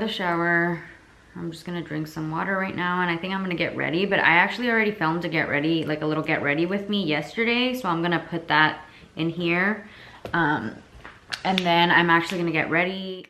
of the shower. I'm just gonna drink some water right now, and I think I'm gonna get ready, but I actually already filmed a get ready, like a little get ready with me yesterday, so I'm gonna put that in here. And then I'm actually gonna get ready.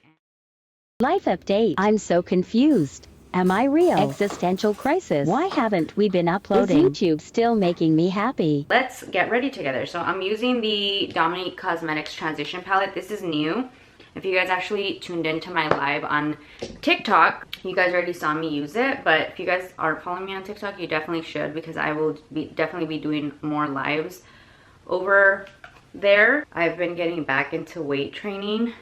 Life update. I'm so confused. Am I real? Existential crisis. Why haven't we been uploading? Is YouTube still making me happy? Let's get ready together. So I'm using the Dominique Cosmetics Transition Palette. This is new. If you guys actually tuned into my live on TikTok, you guys already saw me use it. But if you guys are following me on TikTok, you definitely should, because I will definitely be doing more lives over there. I've been getting back into weight training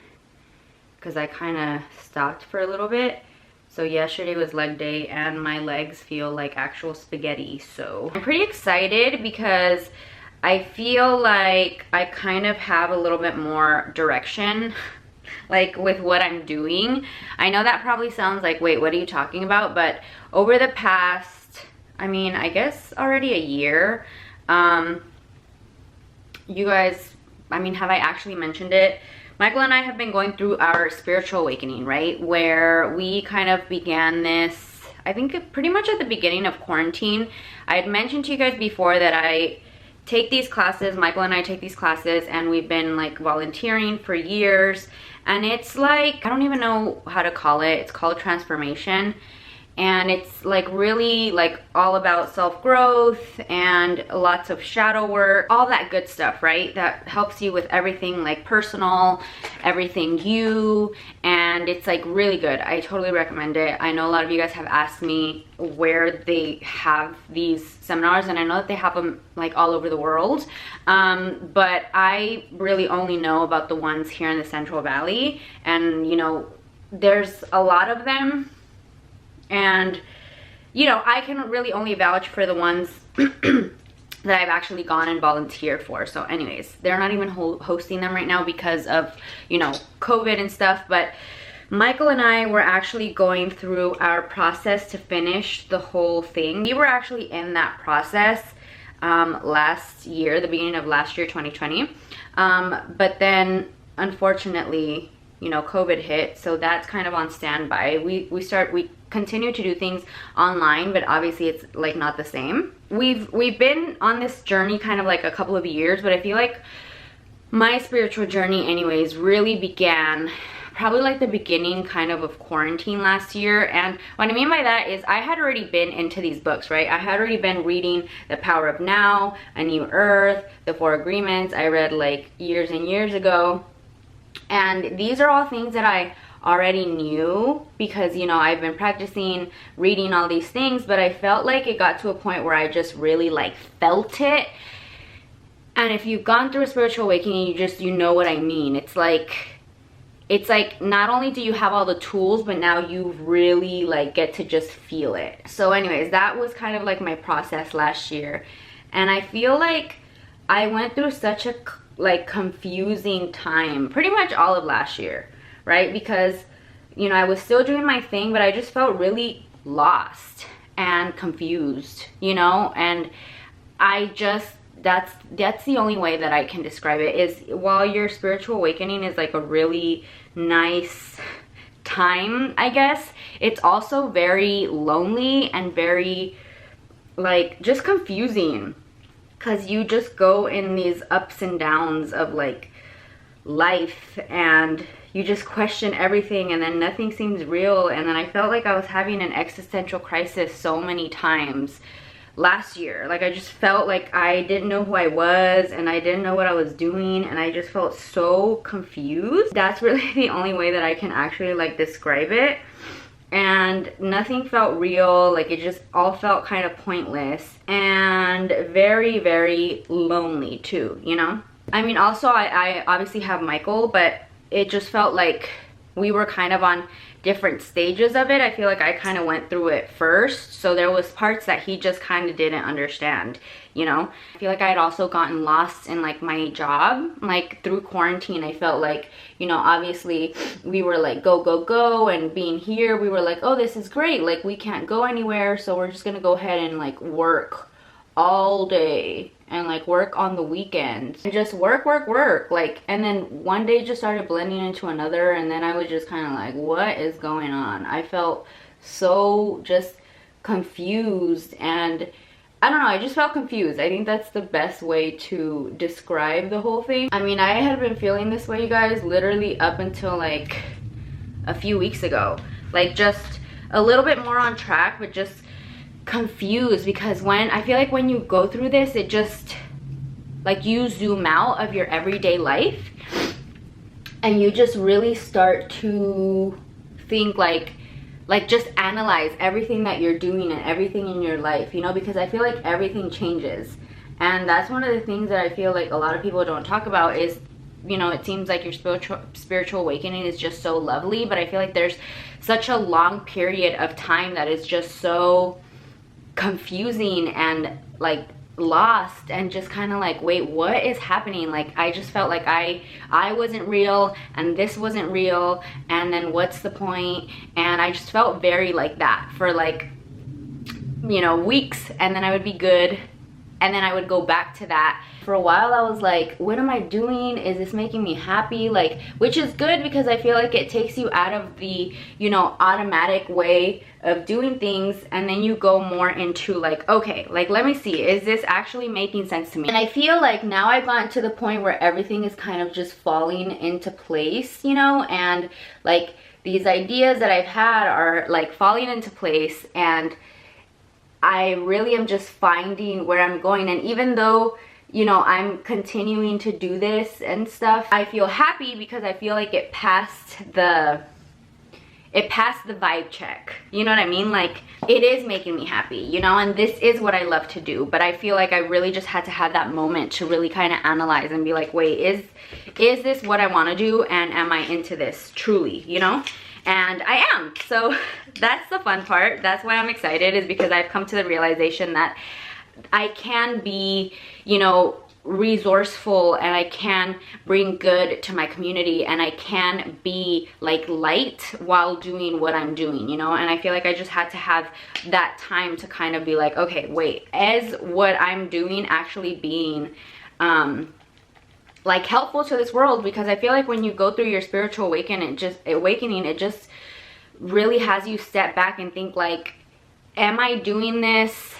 because I kind of stopped for a little bit. So yesterday was leg day and my legs feel like actual spaghetti. So I'm pretty excited because I feel like I kind of have a little bit more direction like with what I'm doing. I know that probably sounds like, wait, what are you talking about? But over the past, I mean, I guess already a year, you guys, I mean, have I actually mentioned it? Michael and I have been going through our spiritual awakening, right? Where we kind of began this, I think pretty much at the beginning of quarantine. I had mentioned to you guys before that I take these classes, Michael and I take these classes, and we've been like volunteering for years. And it's like, I don't even know how to call it. It's called transformation. And it's like really like all about self-growth and lots of shadow work, all that good stuff, right? That helps you with everything like personal, everything you, and it's like really good. I totally recommend it. I know a lot of you guys have asked me where they have these seminars, and I know that they have them like all over the world. But I really only know about the ones here in the Central Valley, and you know, there's a lot of them. And, you know, I can really only vouch for the ones that I've actually gone and volunteered for. So anyways, they're not even hosting them right now because of, you know, COVID and stuff. But Michael and I were actually going through our process to finish the whole thing. We were actually in that process last year, the beginning of last year, 2020. But then, unfortunately, you know, COVID hit, so that's kind of on standby. We continue to do things online, but obviously it's like not the same. We've been on this journey kind of like a couple of years, but I feel like my spiritual journey anyways really began probably like the beginning kind of quarantine last year. And what I mean by that is I had already been into these books, right? I had already been reading The Power of Now, A New Earth, The Four Agreements. I read like years and years ago. And these are all things that I already knew because, you know, I've been practicing reading all these things, but I felt like it got to a point where I just really like felt it. And if you've gone through a spiritual awakening, you know what I mean. It's like not only do you have all the tools, but now you really like get to just feel it. So anyways, that was kind of like my process last year. And I feel like I went through such a like confusing time pretty much all of last year, right? Because, you know, I was still doing my thing, but I just felt really lost and confused, you know? And I just, that's the only way that I can describe it, is while your spiritual awakening is like a really nice time, I guess, it's also very lonely and very like just confusing. Because you just go in these ups and downs of like life, and you just question everything, and then nothing seems real. And then I felt like I was having an existential crisis so many times last year. Like I just felt like I didn't know who I was, and I didn't know what I was doing, and I just felt so confused. That's really the only way that I can actually like describe it. And nothing felt real, like it just all felt kind of pointless and very, very lonely too, you know? I mean, also I obviously have Michael, but it just felt like we were kind of on different stages of it. I feel like I kind of went through it first, so there was parts that he just kind of didn't understand, you know? I feel like I had also gotten lost in like my job, like through quarantine. I felt like, you know, obviously we were like go, go, go, and being here, we were like, oh, this is great, like we can't go anywhere, so we're just gonna go ahead and like work all day and like work on the weekends and just work like, and then one day just started blending into another, and then I was just kind of like, what is going on? I felt so just confused, and I don't know, I just felt confused. I think that's the best way to describe the whole thing. I mean, I had been feeling this way, you guys, literally up until like a few weeks ago, like just a little bit more on track, but just confused, because when I feel like when you go through this, it just like you zoom out of your everyday life and you just really start to think like just analyze everything that you're doing and everything in your life, you know, because I feel like everything changes. And that's one of the things that I feel like a lot of people don't talk about is, you know, it seems like your spiritual awakening is just so lovely, but I feel like there's such a long period of time that is just so confusing and like lost and just kind of like, wait, what is happening? Like I just felt like I wasn't real and this wasn't real, and then what's the point? And I just felt very like that for like, you know, weeks, and then I would be good and then I would go back to that. For a while I was like, what am I doing? Is this making me happy? Like, which is good because I feel like it takes you out of the, you know, automatic way of doing things, and then you go more into like, okay, like let me see, is this actually making sense to me? And I feel like now I've gotten to the point where everything is kind of just falling into place, you know, and like these ideas that I've had are like falling into place, and I really am just finding where I'm going. And even though, you know, I'm continuing to do this and stuff, I feel happy because I feel like it passed the vibe check. You know what I mean? Like it is making me happy, you know, and this is what I love to do. But I feel like I really just had to have that moment to really kind of analyze and be like, wait, is this what I want to do? And am I into this truly, you know? And I am. So that's the fun part. That's why I'm excited, is because I've come to the realization that I can be, you know, resourceful, and I can bring good to my community, and I can be like light while doing what I'm doing, you know. And I feel like I just had to have that time to kind of be like, okay, wait, is what I'm doing actually being like helpful to this world? Because I feel like when you go through your spiritual awakening, it just really has you step back and think like, am I doing this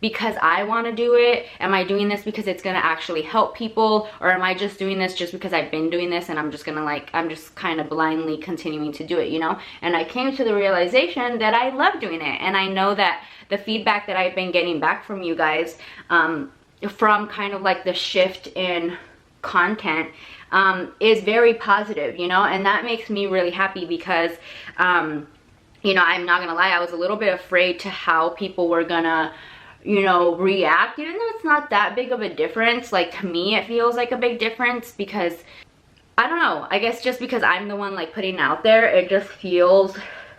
because I want to do it? Am I doing this because it's going to actually help people? Or am I just doing this just because I've been doing this and I'm just going to like, I'm just kind of blindly continuing to do it, you know? And I came to the realization that I love doing it. And I know that the feedback that I've been getting back from you guys, from kind of like the shift in content, is very positive, you know? And that makes me really happy because, you know, I'm not going to lie, I was a little bit afraid to how people were going to, you know, react, even though it's not that big of a difference. Like to me it feels like a big difference because I don't know, I guess just because I'm the one like putting it out there, it just feels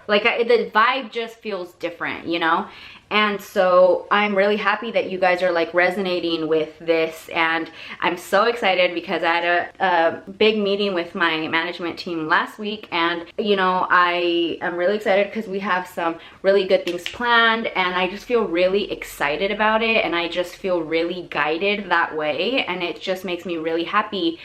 like the vibe just feels different, you know. And so I'm really happy that you guys are like resonating with this, and I'm so excited because I had a big meeting with my management team last week, and you know, I am really excited because we have some really good things planned, and I just feel really excited about it, and I just feel really guided that way, and it just makes me really happy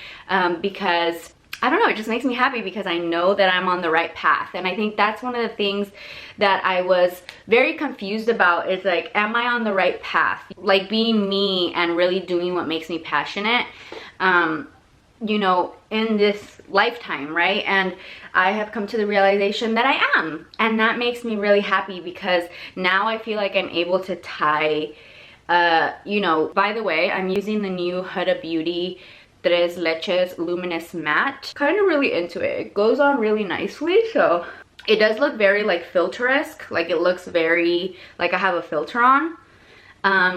because I don't know, it just makes me happy because I know that I'm on the right path. And I think that's one of the things that I was very confused about, is like, am I on the right path? Like being me and really doing what makes me passionate, you know, in this lifetime, right? And I have come to the realization that I am. And that makes me really happy because now I feel like I'm able to tie, you know, by the way, I'm using the new Huda Beauty Tres Leches Luminous Matte. Kind of really into it. It goes on really nicely, so it does look very like filter-esque. Like it looks very like I have a filter on.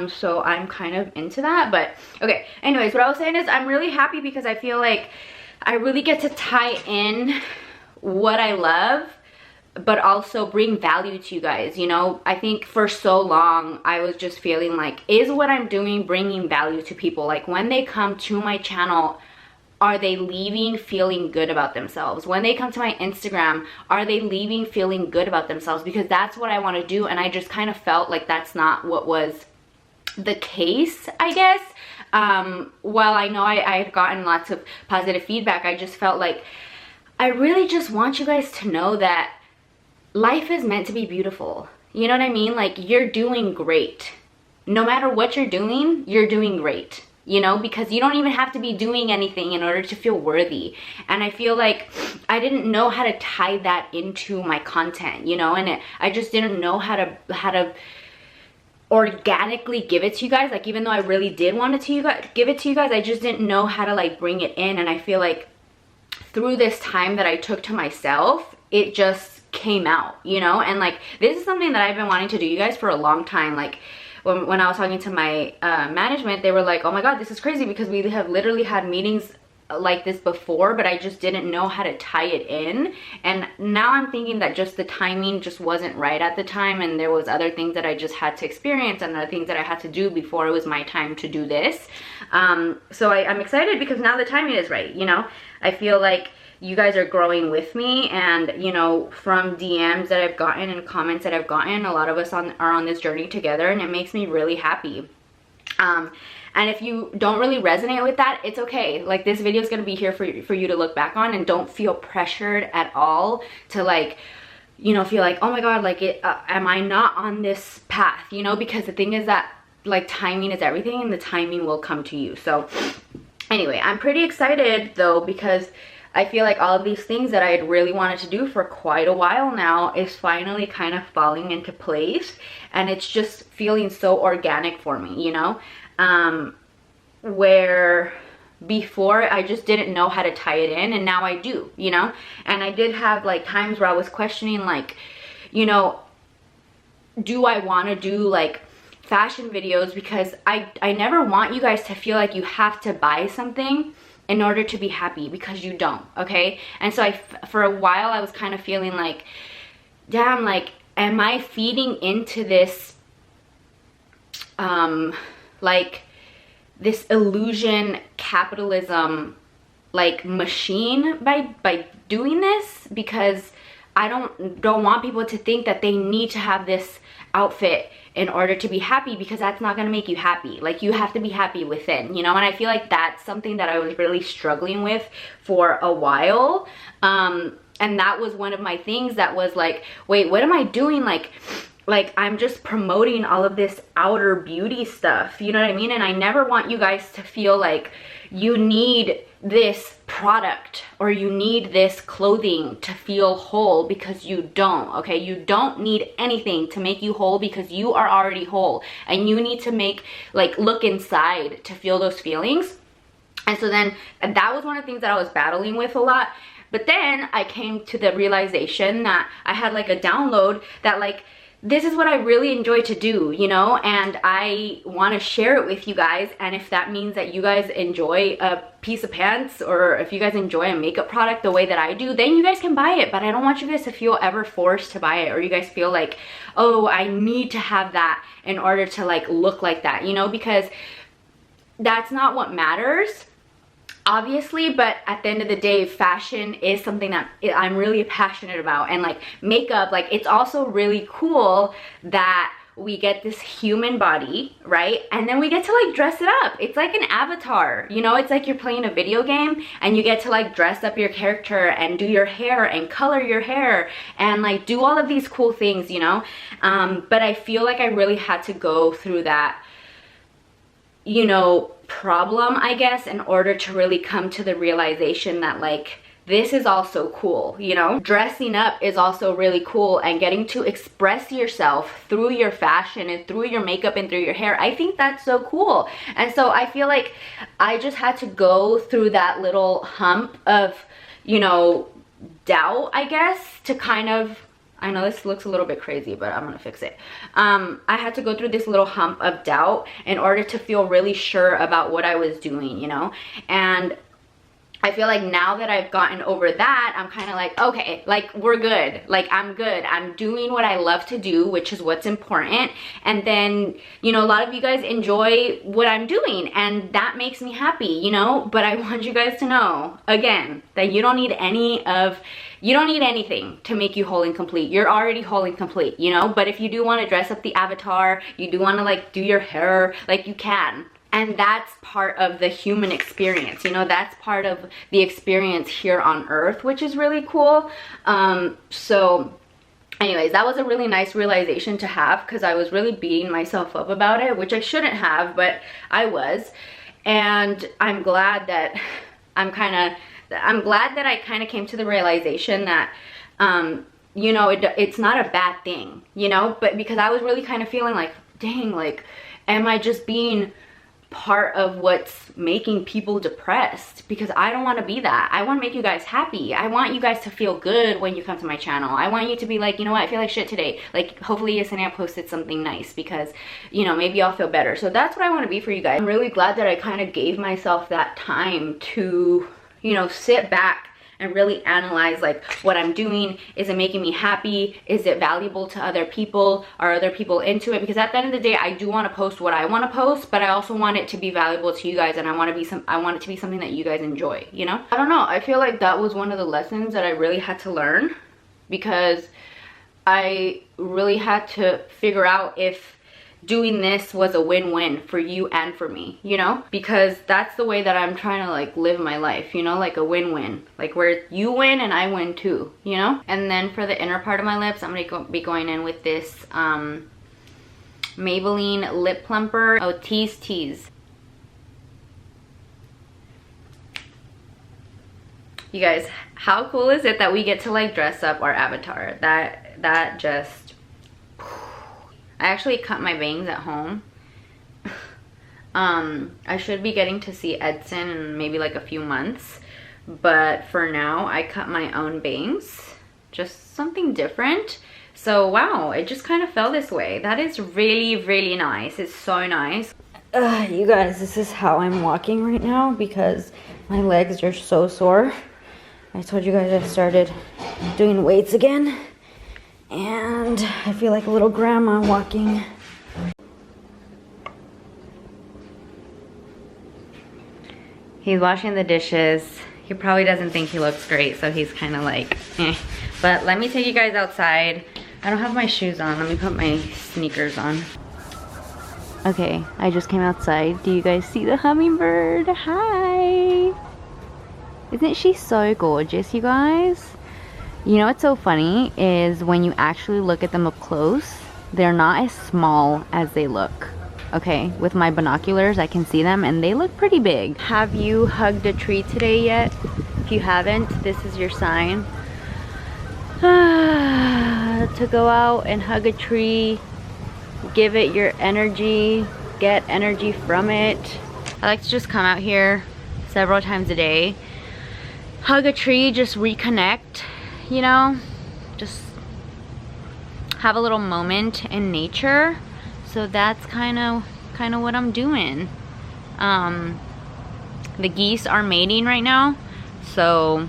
So I'm kind of into that. But okay, anyways, what I was saying is I'm really happy because I feel like I really get to tie in what I love, but also bring value to you guys, you know? I think for so long I was just feeling like, is what I'm doing bringing value to people? Like when they come to my channel, are they leaving feeling good about themselves? When they come to my Instagram, are they leaving feeling good about themselves? Because that's what I want to do, and I just kind of felt like that's not what was the case, I guess. While I know I've gotten lots of positive feedback, I just felt like I really just want you guys to know that life is meant to be beautiful. You know what I mean? Like, you're doing great. No matter what you're doing great. You know, because you don't even have to be doing anything in order to feel worthy. And I feel like I didn't know how to tie that into my content, you know, and I just didn't know how to organically give it to you guys. Like, even though I really did want to give it to you guys, I just didn't know how to like bring it in. And I feel like through this time that I took to myself, it just came out, you know. And like, this is something that I've been wanting to do, you guys, for a long time. Like, when I was talking to my management, they were like, oh my god, this is crazy, because we have literally had meetings like this before, but I just didn't know how to tie it in. And now I'm thinking that just the timing just wasn't right at the time, and there was other things that I just had to experience and other things that I had to do before it was my time to do this. So I'm excited because now the timing is right, you know. I feel like you guys are growing with me, and you know, from DMs that I've gotten and comments that I've gotten, a lot of us are on this journey together, and it makes me really happy. And if you don't really resonate with that, it's okay. Like, this video is going to be here for you to look back on, and don't feel pressured at all to like, you know, feel like, oh my god, like am I not on this path, you know, because the thing is that like timing is everything, and the timing will come to you. So anyway, I'm pretty excited though, because I feel like all of these things that I had really wanted to do for quite a while now is finally kind of falling into place, and it's just feeling so organic for me, you know. Where before I just didn't know how to tie it in, and now I do, you know. And I did have like times where I was questioning, like, you know, do I want to do like fashion videos, because I never want you guys to feel like you have to buy something in order to be happy, because you don't, okay? And so for a while I was kind of feeling like, damn, like, am I feeding into this like this illusion capitalism like machine by doing this? Because I don't want people to think that they need to have this outfit in order to be happy, because that's not going to make you happy. Like, you have to be happy within, you know. And I feel like that's something that I was really struggling with for a while, and that was one of my things that was like, wait, what am I doing? Like I'm just promoting all of this outer beauty stuff, you know what I mean? And I never want you guys to feel like you need this product or you need this clothing to feel whole, because you don't, okay? You don't need anything to make you whole, because you are already whole, and you need to look inside to feel those feelings. And so then that was one of the things that I was battling with a lot. But then I came to the realization that I had like a download that like, this is what I really enjoy to do, you know, and I want to share it with you guys. And if that means that you guys enjoy a piece of pants, or if you guys enjoy a makeup product the way that I do, then you guys can buy it. But I don't want you guys to feel ever forced to buy it, or you guys feel like, oh, I need to have that in order to like look like that, you know, because that's not what matters, obviously. But at the end of the day, fashion is something that I'm really passionate about, and like makeup, like it's also really cool that we get this human body, right? And then we get to like dress it up. It's like an avatar, you know. It's like you're playing a video game and you get to like dress up your character and do your hair and color your hair and like do all of these cool things, you know. But I feel like I really had to go through that, you know, problem, I guess, in order to really come to the realization that like this is also cool, you know. Dressing up is also really cool, and getting to express yourself through your fashion and through your makeup and through your hair, I think that's so cool. And so I feel like I just had to go through that little hump of, you know, doubt, I guess, to kind of, I know this looks a little bit crazy, but I'm gonna fix it. I had to go through this little hump of doubt in order to feel really sure about what I was doing, you know. And I feel like now that I've gotten over that, I'm kind of like, okay, like we're good. Like I'm good. I'm doing what I love to do, which is what's important. And then, you know, a lot of you guys enjoy what I'm doing and that makes me happy, you know, but I want you guys to know again that you don't need anything to make you whole and complete. You're already whole and complete, you know, but if you do want to dress up the avatar, you do want to like do your hair, like you can. And that's part of the human experience, you know, that's part of the experience here on earth, which is really cool. So anyways, that was a really nice realization to have because I was really beating myself up about it, which I shouldn't have, but I was. And I'm glad that I kind of came to the realization that, you know, it's not a bad thing, you know, but because I was really kind of feeling like, dang, like, am I just being part of what's making people depressed? Because I don't want to be that. I want to make you guys happy. I want you guys to feel good when you come to my channel. I want you to be like, you know what, I feel like shit today. Like hopefully Yesenia posted something nice because, you know, maybe I'll feel better. So that's what I want to be for you guys. I'm really glad that I kind of gave myself that time to, you know, sit back and really analyze like what I'm doing. Is it making me happy? Is it valuable to other people? Are other people into it? Because at the end of the day, I do want to post what I want to post, but I also want it to be valuable to you guys, and I want it to be something that you guys enjoy, you know? I don't know, I feel like that was one of the lessons that I really had to learn, because I really had to figure out if doing this was a win-win for you and for me, you know, because that's the way that I'm trying to like live my life, you know, like a win-win, like where you win and I win too, you know. And then for the inner part of my lips, I'm gonna be going in with this Maybelline Lip Plumper. Oh, tease. You guys, how cool is it that we get to like dress up our avatar? That just, I actually cut my bangs at home. I should be getting to see Edson in maybe like a few months, but for now I cut my own bangs, just something different. So wow, it just kind of fell this way. That is really, really nice. It's so nice. You guys, this is how I'm walking right now because my legs are so sore. I told you guys I started doing weights again, and I feel like a little grandma walking. He's washing the dishes. He probably doesn't think he looks great, so he's kind of like, eh. But let me take you guys outside. I don't have my shoes on. Let me put my sneakers on. Okay, I just came outside. Do you guys see the hummingbird? Hi! Isn't she so gorgeous, you guys? You know what's so funny is when you actually look at them up close, they're not as small as they look. Okay, with my binoculars I can see them and they look pretty big. Have you hugged a tree today yet? If you haven't, this is your sign to go out and hug a tree, give it your energy, get energy from it. I like to just come out here several times a day, hug a tree, just reconnect, you know, just have a little moment in nature. So that's kind of what I'm doing. The geese are mating right now, so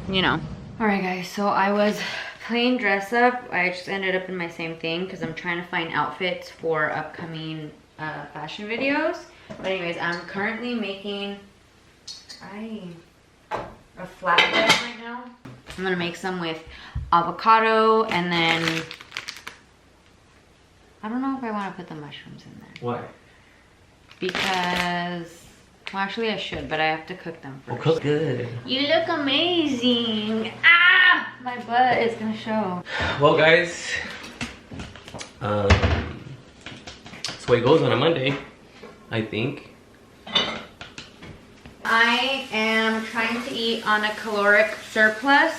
you know. All right guys, so I was playing dress up. I just ended up in my same thing because I'm trying to find outfits for upcoming fashion videos. But anyways, I'm currently making a flatbread right now. I'm gonna make some with avocado, and then I don't know if I want to put the mushrooms in there. Why? Because, well, actually I should, but I have to cook them first. Oh, cook good. You look amazing. Ah, my butt is gonna show. Well, guys, that's the way it goes on a Monday, I think. I am trying to eat on a caloric surplus.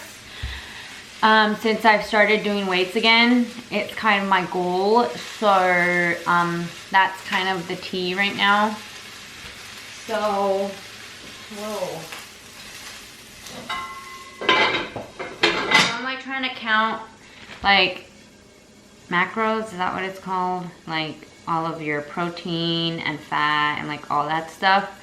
Since I've started doing weights again, it's kind of my goal. So that's kind of the tea right now. So, whoa. I'm like trying to count like macros, is that what it's called? Like all of your protein and fat and like all that stuff.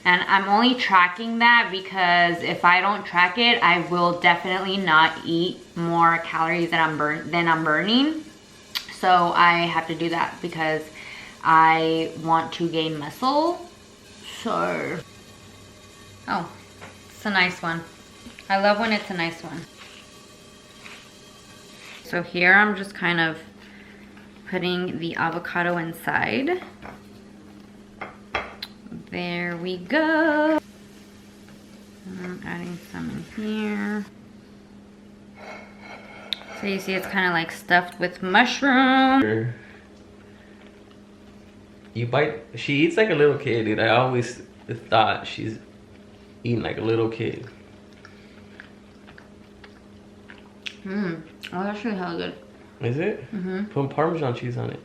And I'm only tracking that because if I don't track it, I will definitely not eat more calories than I'm burning. So I have to do that because I want to gain muscle. So, oh, it's a nice one. I love when it's a nice one. So here I'm just kind of putting the avocado inside. There we go. I'm adding some in here. So you see it's kind of like stuffed with mushroom. You bite, she eats like a little kid, dude. I always thought she's eating like a little kid. Oh, that's actually hella good. Is it? Mm-hmm. Put Parmesan cheese on it.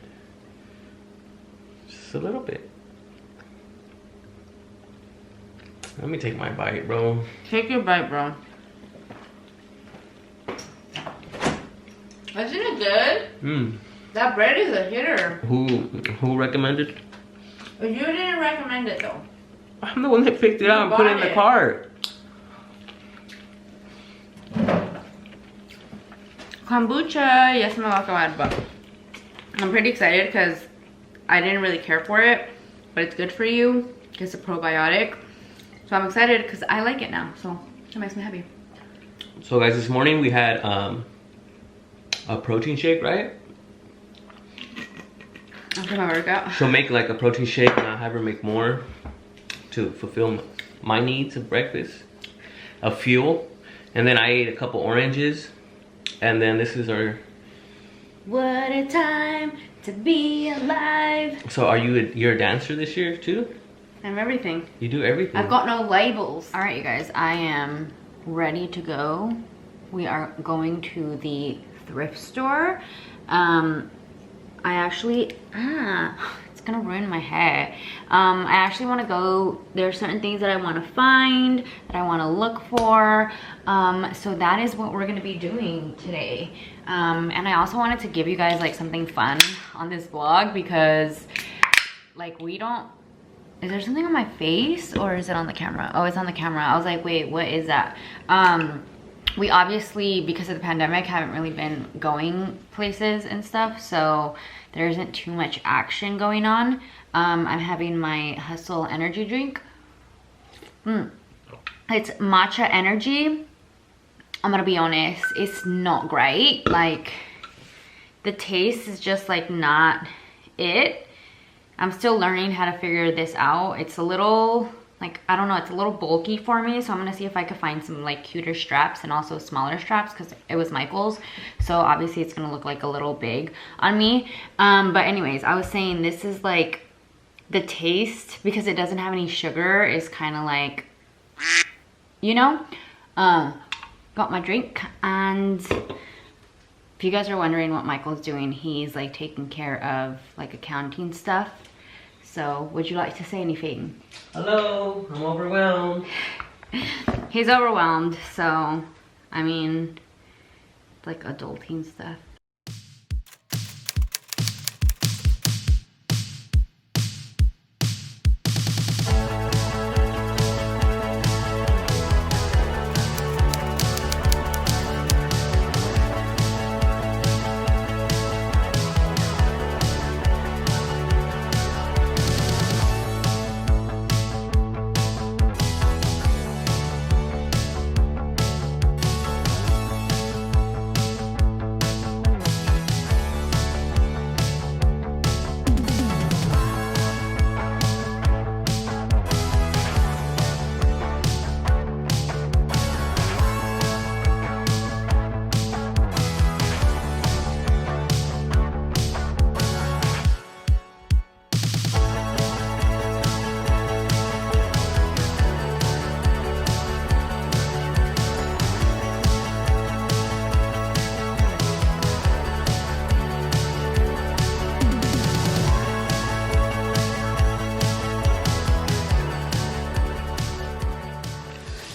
Just a little bit. Let me take my bite, bro. Take your bite, bro. Isn't it good? Mmm. That bread is a hitter. Who recommended? You didn't recommend it though. I'm the one that picked it up and put it in the cart. Kombucha, yes, me va a acabar, but I'm pretty excited because I didn't really care for it, but it's good for you. It's a probiotic. So I'm excited because I like it now, so that makes me happy. So guys, this morning we had a protein shake, right? After my workout. She'll make like a protein shake and I'll have her make more to fulfill my needs of breakfast, of fuel. And then I ate a couple oranges. And then this is our... What a time to be alive. So you're a dancer this year too? I'm everything. You do everything. I've got no labels. All right, you guys, I am ready to go. We are going to the thrift store. I actually, it's gonna ruin my hair. I actually wanna go, there are certain things that I wanna find, that I wanna look for. So that is what we're gonna be doing today. And I also wanted to give you guys like something fun on this vlog because like we don't, is there something on my face or is it on the camera? Oh, it's on the camera. I was like, wait, what is that? We obviously, because of the pandemic, haven't really been going places and stuff, so there isn't too much action going on. I'm having my Hustle energy drink. It's matcha energy. I'm gonna be honest, it's not great. Like, the taste is just like not it. I'm still learning how to figure this out. It's a little, like, I don't know, it's a little bulky for me, so I'm gonna see if I could find some like cuter straps and also smaller straps because it was Michael's, so obviously it's gonna look like a little big on me. But anyways, I was saying this is like, the taste, because it doesn't have any sugar, is kind of like, you know. Got my drink, and if you guys are wondering what Michael's doing, he's like taking care of like accounting stuff. So, would you like to say anything? Hello, I'm overwhelmed. He's overwhelmed, so, I mean, like adulting stuff.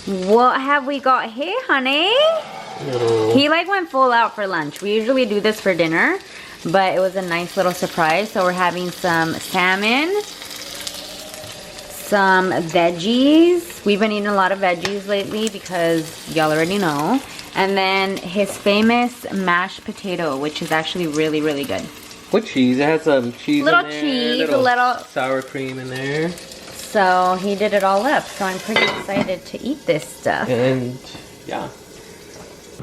What have we got here, honey? He like went full out for lunch. We usually do this for dinner, but it was a nice little surprise. So we're having some salmon, some veggies. We've been eating a lot of veggies lately because y'all already know. And then his famous mashed potato, which is actually really, really good. With cheese, it has some cheese little in there, cheese, a little sour cream in there. So he did it all up. So I'm pretty excited to eat this stuff. And yeah.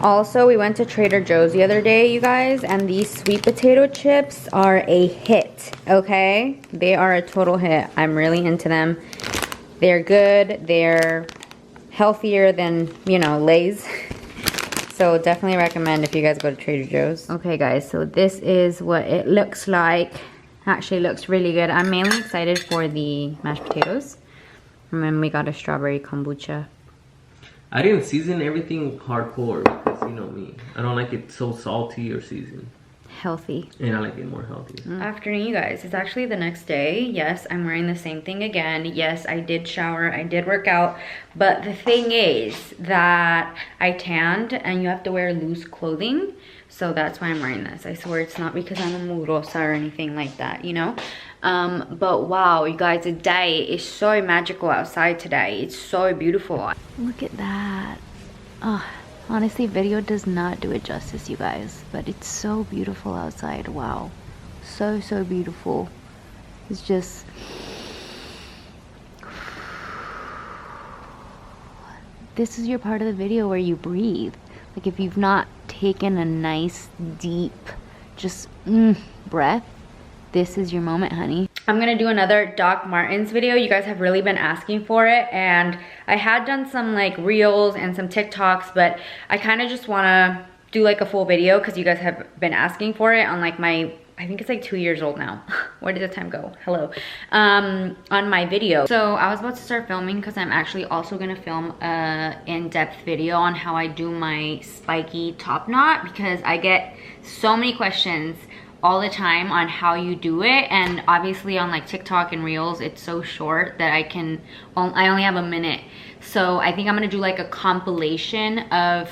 Also, we went to Trader Joe's the other day, you guys, and these sweet potato chips are a hit, okay? They are a total hit. I'm really into them. They're good. They're healthier than, you know, Lay's. So definitely recommend if you guys go to Trader Joe's. Okay, guys, so this is what it looks like. Actually looks really good. I'm mainly excited for the mashed potatoes. And then we got a strawberry kombucha. I didn't season everything hardcore because you know me. I don't like it so salty or seasoned. Healthy. And I like it more healthy. Afternoon, you guys. It's actually the next day. Yes, I'm wearing the same thing again. Yes, I did shower. I did work out. But the thing is that I tanned and you have to wear loose clothing. So that's why I'm wearing this. I swear it's not because I'm a mugrosa or anything like that, you know? But wow, you guys, the day is so magical outside today. It's so beautiful. Look at that. Oh, honestly, video does not do it justice, you guys. But it's so beautiful outside. Wow. So, so beautiful. It's just... This is your part of the video where you breathe. Like if you've not taken a nice, deep, just breath, this is your moment, honey. I'm gonna do another Doc Martens video. You guys have really been asking for it, and I had done some like reels and some TikToks, but I kind of just wanna do like a full video because you guys have been asking for it on like my, I think it's like 2 years old now. Where did the time go? Hello. On my video. So I was about to start filming because I'm actually also gonna film a in-depth video on how I do my spiky top knot, because I get so many questions all the time on how you do it, and obviously on like TikTok and Reels it's so short that I only have a minute. So I think I'm gonna do like a compilation of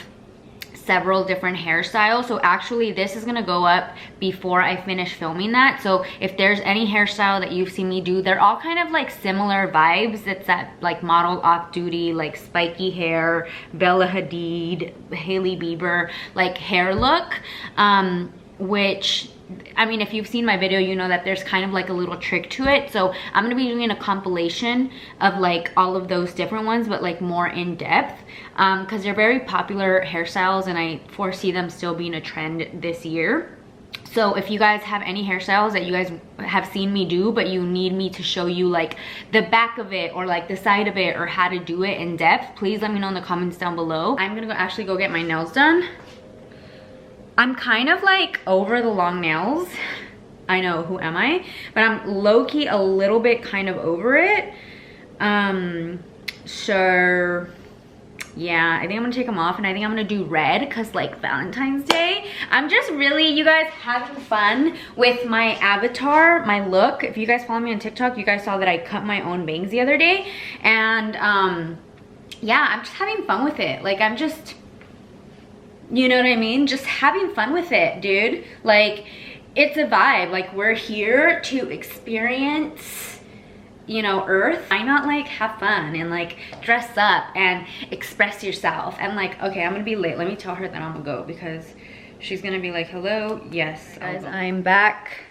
several different hairstyles. So actually this is gonna go up before I finish filming that. So if there's any hairstyle that you've seen me do, they're all kind of like similar vibes. It's that like model off duty, like spiky hair, Bella Hadid, Hailey Bieber like hair look, which, I mean, if you've seen my video, you know that there's kind of like a little trick to it. So I'm gonna be doing a compilation of like all of those different ones, but like more in depth, because they're very popular hairstyles and I foresee them still being a trend this year. So if you guys have any hairstyles that you guys have seen me do, but you need me to show you like the back of it or like the side of it or how to do it in depth, please let me know in the comments down below. I'm gonna actually go get my nails done. I'm kind of like over the long nails. I know, who am I? But I'm low-key a little bit kind of over it. So yeah, I think I'm gonna take them off, and I think I'm gonna do red because like Valentine's Day. I'm just really, you guys, having fun with my avatar, my look. If you guys follow me on TikTok, you guys saw that I cut my own bangs the other day. And yeah, I'm just having fun with it. Like I'm just, you know what I mean? Just having fun with it, dude. Like, it's a vibe. Like, we're here to experience, you know, Earth. Why not, like, have fun and, like, dress up and express yourself? And, like, okay, I'm gonna be late. Let me tell her that I'm gonna go because she's gonna be like, hello? Yes, guys, I'm back.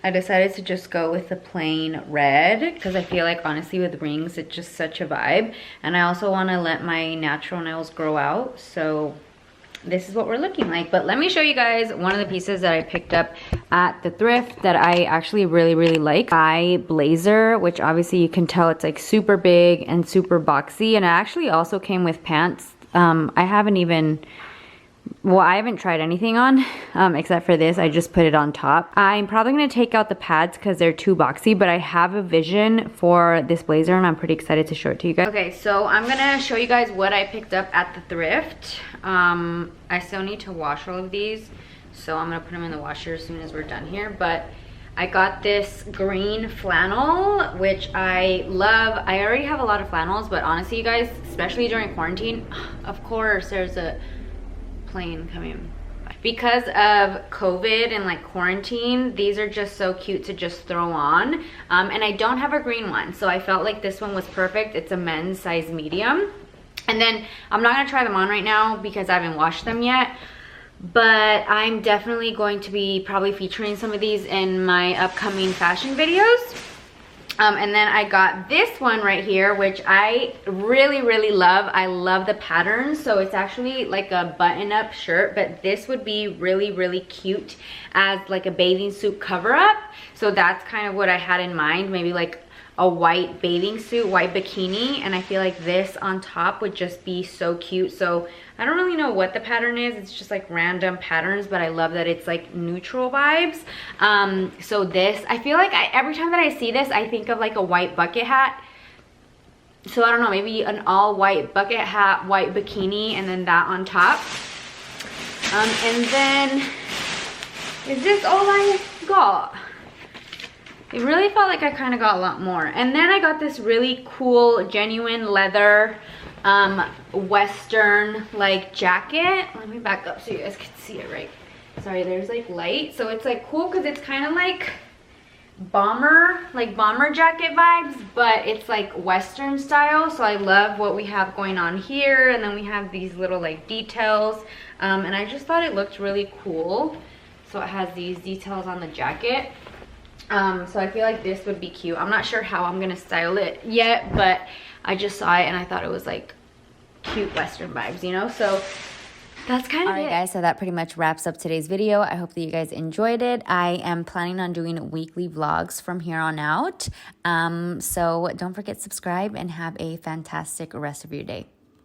I decided to just go with the plain red because I feel like, honestly, with rings, it's just such a vibe. And I also want to let my natural nails grow out, so this is what we're looking like. But let me show you guys one of the pieces that I picked up at the thrift that I actually really like. My blazer, which obviously you can tell it's like super big and super boxy, and it actually also came with pants. I haven't tried anything on except for this. I just put it on top. I'm probably gonna take out the pads because they're too boxy, but I have a vision for this blazer and I'm pretty excited to show it to you guys. Okay, so I'm gonna show you guys what I picked up at the thrift. I still need to wash all of these, so I'm gonna put them in the washer as soon as we're done here. But I got this green flannel, which I love. I already have a lot of flannels, but honestly, you guys, especially during quarantine, of course, there's a plane coming. because of COVID and like quarantine, these are just so cute to just throw on. And I don't have a green one, so I felt like this one was perfect. It's a men's size medium. And then I'm not gonna try them on right now because I haven't washed them yet, but I'm definitely going to be probably featuring some of these in my upcoming fashion videos. And then I got this one right here, which I really, really love. I love the pattern. So it's actually like a button-up shirt, but this would be really, really cute as like a bathing suit cover-up. So that's kind of what I had in mind, maybe like a white bathing suit, white bikini, and I feel like this on top would just be so cute. So I don't really know what the pattern is. It's just like random patterns, but I love that it's like neutral vibes. So this, I feel like every time that I see this, I think of like a white bucket hat. So I don't know, maybe an all white bucket hat, white bikini, and then that on top. And then, is this all I got? It really felt like I kind of got a lot more. And then I got this really cool genuine leather western like jacket. Let me back up so you guys can see it right. Sorry, there's like light. So it's like cool because it's kind of like bomber jacket vibes, but it's like western style. So I love what we have going on here. And then we have these little like details. And I just thought it looked really cool. So it has these details on the jacket. So I feel like this would be cute. I'm not sure how I'm gonna style it yet, but I just saw it and I thought it was like cute western vibes, you know? So that's kind of it. Alright guys, so that pretty much wraps up today's video. I hope that you guys enjoyed it. I am planning on doing weekly vlogs from here on out. So don't forget to subscribe and have a fantastic rest of your day.